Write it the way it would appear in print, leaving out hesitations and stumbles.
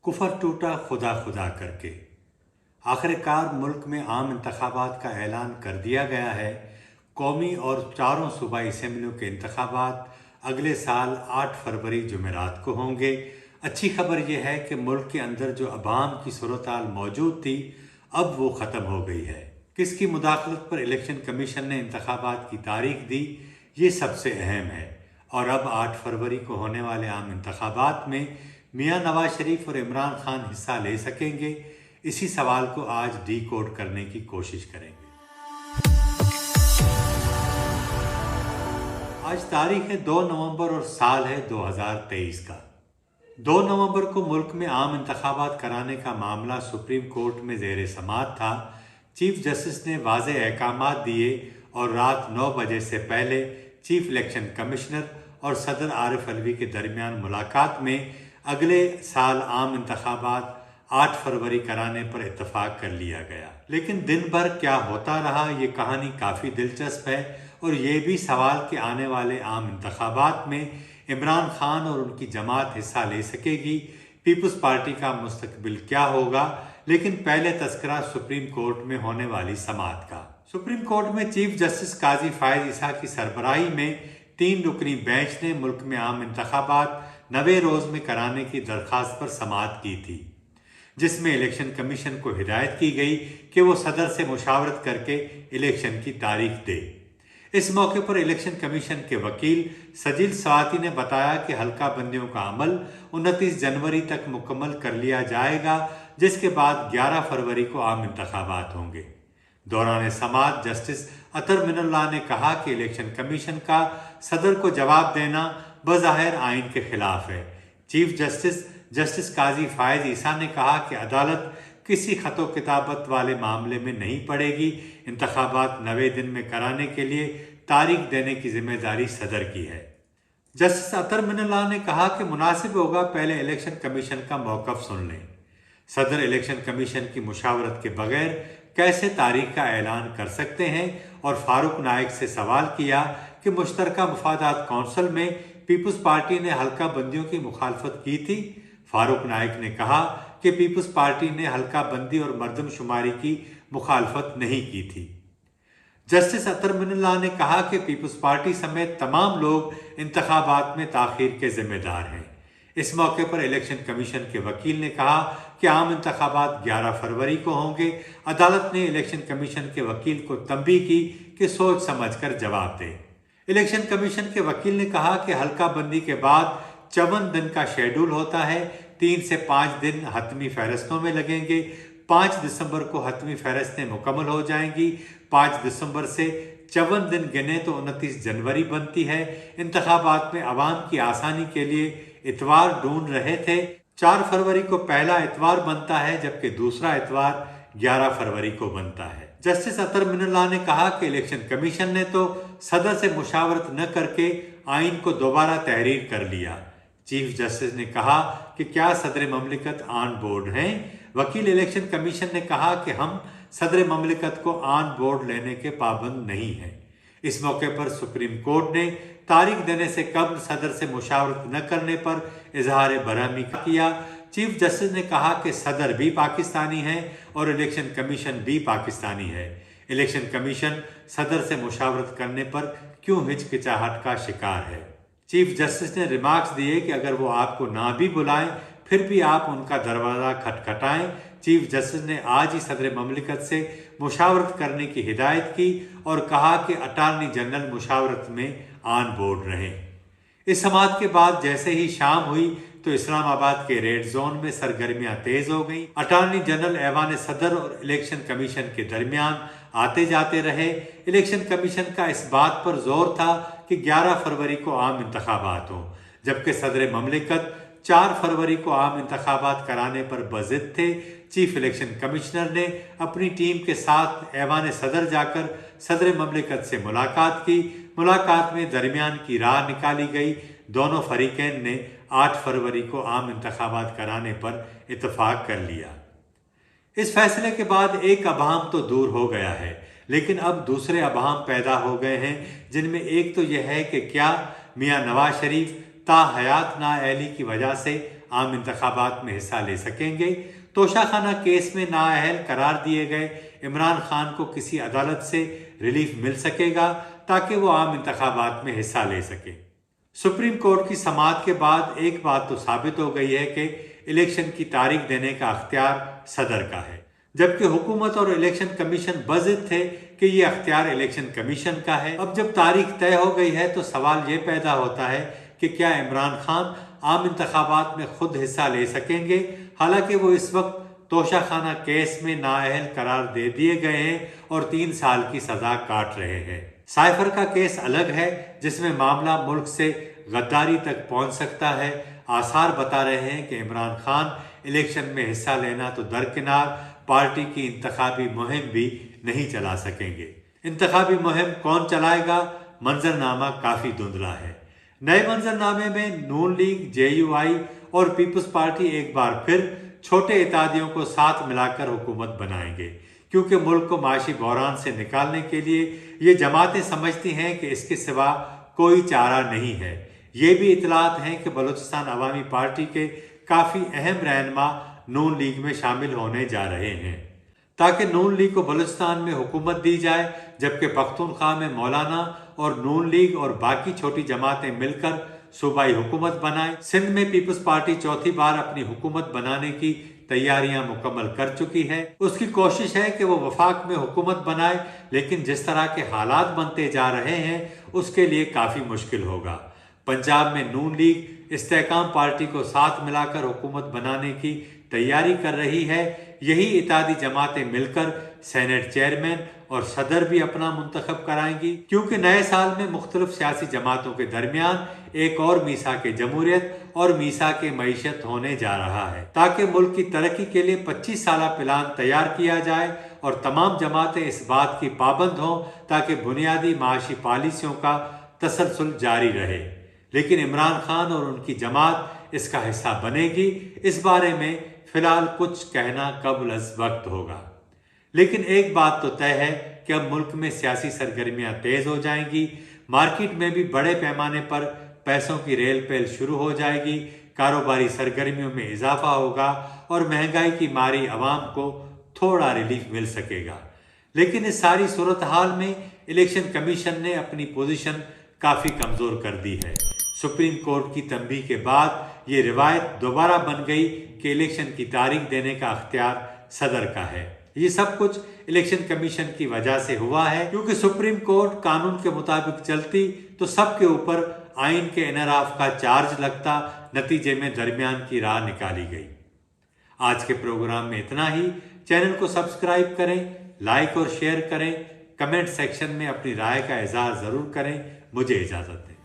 कुफर टूटा खुदा खुदा करके। आखिरकार मुल्क में आम इंतखाबात का ऐलान कर दिया गया है। कौमी और चारों सूबाई असम्बलियों के इंतखाबात अगले साल 8 फरवरी जुमेरात को होंगे। अच्छी खबर यह है कि मुल्क के अंदर जो अवाम की सूरत-हाल मौजूद थी अब वो ख़त्म हो गई है। किसकी मुदाखलत पर इलेक्शन कमीशन ने इंतखाबात की तारीख दी, ये सबसे अहम है। और अब 8 फरवरी को होने वाले आम इंतखाबात में मियाँ नवाज शरीफ और इमरान खान हिस्सा ले सकेंगे? इसी सवाल को आज डीकोड करने की कोशिश करेंगे। आज तारीख है 2 नवंबर और साल है 2023 का। 2 नवंबर को मुल्क में आम इंतखाबात कराने का मामला सुप्रीम कोर्ट में ज़ेर समाअत था। चीफ जस्टिस ने वाज़ेह अहकामात दिए और रात 9 बजे से पहले चीफ इलेक्शन कमिश्नर और सदर आरिफ अलवी के दरमियान मुलाकात में अगले साल आम इंतखाबात 8 फरवरी कराने पर इत्तफाक कर लिया गया। लेकिन दिन भर क्या होता रहा, ये कहानी काफ़ी दिलचस्प है और ये भी सवाल कि आने वाले आम इंतखाबात में इमरान खान और उनकी जमात हिस्सा ले सकेगी, पीपल्स पार्टी का मुस्तकबिल क्या होगा। लेकिन पहले तस्करा सुप्रीम कोर्ट में होने वाली समाअत का। सुप्रीम कोर्ट में चीफ जस्टिस काजी फायद ईसा की सरबराही में 3 रुकनी बेंच ने मुल्क में आम इंतखाबात 90 रोज़ में कराने की दरख्वास्त पर समाअत की थी, जिसमें इलेक्शन कमीशन को हिदायत की गई कि वो सदर से मुशावरत करके इलेक्शन की तारीख दे। इस मौके पर इलेक्शन कमीशन के वकील सजील स्वाति ने बताया कि हल्का बंदियों का अमल 29 जनवरी तक मुकम्मल कर लिया जाएगा, जिसके बाद 11 फरवरी को आम इंतखाबात होंगे। दौरान समाअत जस्टिस अतर मिनल्लाह ने कहा कि इलेक्शन कमीशन का सदर को जवाब देना बज़ाहिर आइन के खिलाफ है। चीफ जस्टिस काजी फायद ईसा ने कहा कि अदालत किसी खतो किताबत वाले मामले में नहीं पड़ेगी। इंतखाबात 90 दिन में कराने के लिए तारीख देने की जिम्मेदारी सदर की है। जस्टिस अतर मिनल्लाह ने कहा कि मुनासिब होगा पहले इलेक्शन कमीशन का मौक़िफ़ सुन लें। सदर इलेक्शन कमीशन की मुशावरत के बगैर कैसे तारीख का ऐलान कर सकते हैं, और फारूक नाइक से सवाल किया कि मुश्तरका मुफादात कौंसिल में पीपल्स पार्टी ने हल्का बंदियों की मुखालफत की थी। फारूक नाइक ने कहा कि पीपल्स पार्टी ने हल्का बंदी और मर्दमशुमारी की मुखालफत नहीं की थी। जस्टिस अतर मिनल्लाह ने कहा कि पीपल्स पार्टी समेत तमाम लोग इंतखाबात में ताख़ीर के जिम्मेदार हैं। इस मौके पर इलेक्शन कमीशन के वकील ने कहा कि आम इंतखाबात 11 फरवरी को होंगे। अदालत ने इलेक्शन कमीशन के वकील को तंबीह की कि सोच समझ कर जवाब दे। इलेक्शन कमीशन के वकील ने कहा कि हल्का बंदी के बाद 54 दिन का शेड्यूल होता है। 3 से 5 दिन हतमी फहरिस्तों में लगेंगे। 5 दिसंबर को हतमी फहरिस्तें मुकम्मल हो जाएंगी। 5 दिसंबर से 54 दिन गिने तो 29 जनवरी बनती है। इंतखाबात में अवाम की आसानी के लिए इतवार ढूंढ रहे थे। 4 फरवरी को पहला इतवार बनता है, जबकि दूसरा इतवार 11 फरवरी को बनता है। जस्टिस अतर मिनल्लाह ने कहा कि इलेक्शन कमीशन ने तो सदर से मुशावरत न करके आइन को दोबारा तहरीर कर लिया। चीफ जस्टिस ने कहा कि क्या सदर ममलिकत ऑन बोर्ड हैं? वकील इलेक्शन कमीशन ने कहा कि हम सदर ममलिकत को ऑन बोर्ड लेने के पाबंद नहीं हैं। इस मौके पर सुप्रीम कोर्ट ने तारीख देने से कब्ल सदर से मुशावरत न करने पर इजहार बरहमी किया। चीफ जस्टिस ने कहा कि सदर भी पाकिस्तानी है और इलेक्शन कमीशन भी पाकिस्तानी है। इलेक्शन कमीशन सदर से मुशावरत करने पर क्यों हिचकिचाहट का शिकार है? चीफ जस्टिस ने रिमार्क्स दिए कि अगर वो आपको ना भी बुलाएं फिर भी आप उनका दरवाज़ा खटखटाएं। चीफ जस्टिस ने आज ही सदर ममलिकत से मुशावरत करने की हिदायत की और कहा कि अटार्नी जनरल मुशावरत में ऑन बोर्ड रहें। इस समाअत के बाद जैसे ही शाम हुई तो इस्लामाबाद के रेड जोन में सरगर्मियां तेज हो गईं। अटार्नी जनरल ऐवान सदर और इलेक्शन कमीशन के दरमियान आते जाते रहे। इलेक्शन कमीशन का इस बात पर जोर था कि 11 फरवरी को आम इंतखाबात हों, जबकि सदर ममलिकत 4 फरवरी को आम इंतखाबात कराने पर बज़िद थे। चीफ इलेक्शन कमिश्नर ने अपनी टीम के साथ ऐवान सदर जाकर सदर ममलिकत से मुलाकात की। मुलाकात में दरमियान की राह निकाली गई। दोनों फरीकैन ने 8 फरवरी को आम इंतखाबात कराने पर इत्तफाक कर लिया। इस फैसले के बाद एक अबहम तो दूर हो गया है, लेकिन अब दूसरे अबहम पैदा हो गए हैं, जिनमें एक तो यह है कि क्या मियाँ नवाज शरीफ ता हयात नाअहली की वजह से عام انتخابات میں حصہ لے سکیں گے۔ توشہ خانہ کیس میں نااہل قرار دیے گئے عمران خان کو کسی عدالت سے ریلیف مل سکے گا تاکہ وہ عام انتخابات میں حصہ لے سکیں۔ سپریم کورٹ کی سماعت کے بعد ایک بات تو ثابت ہو گئی ہے کہ الیکشن کی تاریخ دینے کا اختیار صدر کا ہے، جبکہ حکومت اور الیکشن کمیشن بضد تھے کہ یہ اختیار الیکشن کمیشن کا ہے۔ اب جب تاریخ طے ہو گئی ہے تو سوال یہ پیدا ہوتا ہے کہ کیا عمران خان عام انتخابات میں خود حصہ لے سکیں گے، حالانکہ وہ اس وقت توشہ خانہ کیس میں نااہل قرار دے دیے گئے ہیں اور 3 سال کی سزا کاٹ رہے ہیں۔ سائفر کا کیس الگ ہے، جس میں معاملہ ملک سے غداری تک پہنچ سکتا ہے۔ آثار بتا رہے ہیں کہ عمران خان الیکشن میں حصہ لینا تو درکنار، پارٹی کی انتخابی مہم بھی نہیں چلا سکیں گے۔ انتخابی مہم کون چلائے گا؟ منظرنامہ کافی دھندلا ہے۔ نئے منظرنامے میں نون لیگ، JUI اور پیپلز پارٹی ایک بار پھر چھوٹے اتحادیوں کو ساتھ ملا کر حکومت بنائیں گے، کیونکہ ملک کو معاشی بحران سے نکالنے کے لیے یہ جماعتیں سمجھتی ہیں کہ اس کے سوا کوئی چارہ نہیں ہے۔ یہ بھی اطلاعات ہیں کہ بلوچستان عوامی پارٹی کے کافی اہم رہنما نون لیگ میں شامل ہونے جا رہے ہیں تاکہ نون لیگ کو بلوچستان میں حکومت دی جائے، جبکہ پختونخوا میں مولانا اور نون لیگ اور باقی چھوٹی جماعتیں مل کر صوبائی حکومت بنائیں۔ سندھ میں پیپلز پارٹی چوتھی بار اپنی حکومت بنانے کی تیاریاں مکمل کر چکی ہے۔ اس کی کوشش ہے کہ وہ وفاق میں حکومت بنائے، لیکن جس طرح کے حالات بنتے جا رہے ہیں اس کے لیے کافی مشکل ہوگا۔ پنجاب میں نون لیگ استحکام پارٹی کو ساتھ ملا کر حکومت بنانے کی تیاری کر رہی ہے۔ یہی اتحادی جماعتیں مل کر سینٹ چیئرمین اور صدر بھی اپنا منتخب کرائیں گی، کیونکہ نئے سال میں مختلف سیاسی جماعتوں کے درمیان ایک اور میثاق جمہوریت اور میثاق معیشت ہونے جا رہا ہے، تاکہ ملک کی ترقی کے لیے 25 سالہ پلان تیار کیا جائے اور تمام جماعتیں اس بات کی پابند ہوں تاکہ بنیادی معاشی پالیسیوں کا تسلسل جاری رہے۔ لیکن عمران خان اور ان کی جماعت اس کا حصہ بنے گی، اس بارے میں فی الحال کچھ کہنا قبل از وقت ہوگا۔ لیکن ایک بات تو طے ہے کہ اب ملک میں سیاسی سرگرمیاں تیز ہو جائیں گی، مارکیٹ میں بھی بڑے پیمانے پر پیسوں کی ریل پیل شروع ہو جائے گی، کاروباری سرگرمیوں میں اضافہ ہوگا اور مہنگائی کی ماری عوام کو تھوڑا ریلیف مل سکے گا۔ لیکن اس ساری صورتحال میں الیکشن کمیشن نے اپنی پوزیشن کافی کمزور کر دی ہے۔ سپریم کورٹ کی تنبیہ کے بعد یہ روایت دوبارہ بن گئی کہ الیکشن کی تاریخ دینے کا اختیار صدر کا ہے۔ یہ سب کچھ الیکشن کمیشن کی وجہ سے ہوا ہے، کیونکہ سپریم کورٹ قانون کے مطابق چلتی تو سب کے اوپر آئین کے انحراف کا چارج لگتا، نتیجے میں درمیان کی راہ نکالی گئی۔ آج کے پروگرام میں اتنا ہی۔ چینل کو سبسکرائب کریں، لائک اور شیئر کریں، کمنٹ سیکشن میں اپنی رائے کا اظہار ضرور کریں۔ مجھے اجازت دیں۔